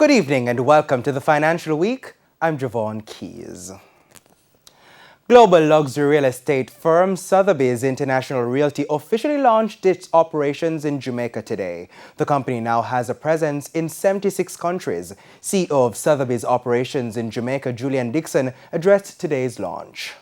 Good evening and welcome to the Financial Week. I'm Javon Keys. Global luxury real estate firm Sotheby's International Realty officially launched its operations in Jamaica today. The company now has a presence in 76 countries. CEO of Sotheby's operations in Jamaica, Julian Dixon, addressed today's launch.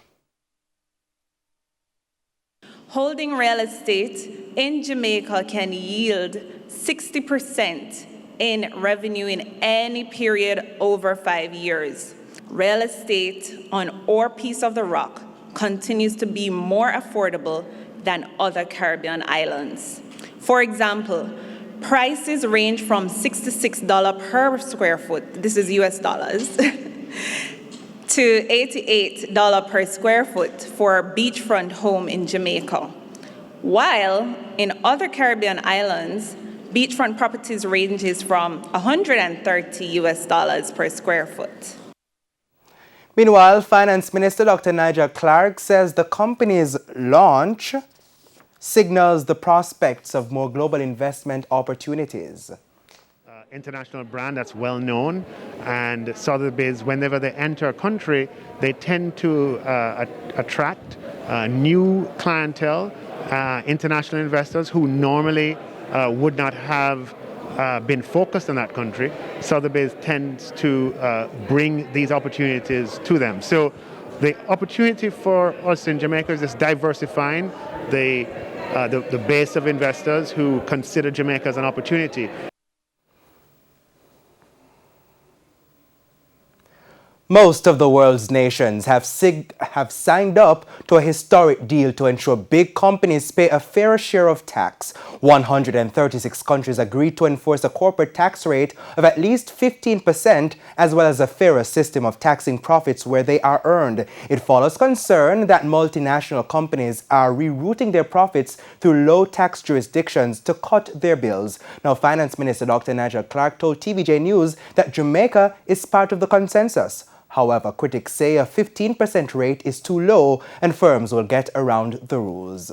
Holding real estate in Jamaica can yield 60% in revenue in any period over 5 years. Real estate on our piece of the rock continues to be more affordable than other Caribbean islands. For example, prices range from $66 per square foot, this is US dollars, to $88 per square foot for a beachfront home in Jamaica. While in other Caribbean islands, beachfront properties ranges from $130 US dollars per square foot. Meanwhile, Finance Minister Dr. Nigel Clark says the company's launch signals the prospects of more global investment opportunities. International brand that's well known, and Sotheby's, whenever they enter a country, they tend to attract new clientele, international investors who normally would not have been focused on that country. Sotheby's tends to bring these opportunities to them. So the opportunity for us in Jamaica is just diversifying the base of investors who consider Jamaica as an opportunity. Most of the world's nations have signed up to a historic deal to ensure big companies pay a fairer share of tax. 136 countries agreed to enforce a corporate tax rate of at least 15%, as well as a fairer system of taxing profits where they are earned. It follows concern that multinational companies are rerouting their profits through low-tax jurisdictions to cut their bills. Now, Finance Minister Dr. Nigel Clark told TVJ News that Jamaica is part of the consensus. However, critics say a 15% rate is too low and firms will get around the rules.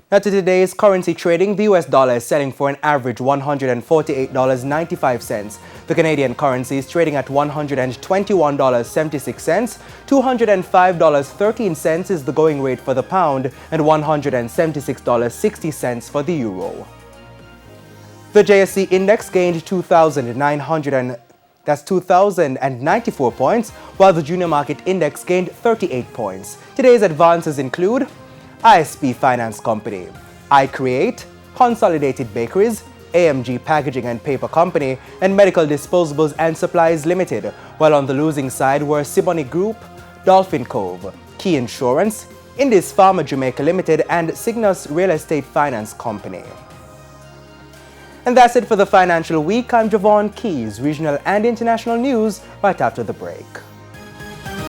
Now to today's currency trading, the US dollar is selling for an average $148.95. The Canadian currency is trading at $121.76. $205.13 is the going rate for the pound and $176.60 for the euro. The JSE index gained 2,094 points, while the junior market index gained 38 points. Today's advances include ISP Finance Company, iCreate, Consolidated Bakeries, AMG Packaging and Paper Company, and Medical Disposables and Supplies Limited, while on the losing side were Siboney Group, Dolphin Cove, Key Insurance, Indus Pharma Jamaica Limited, and Cygnus Real Estate Finance Company. And that's it for the Financial Week. I'm Javon Keys, regional and international news right after the break.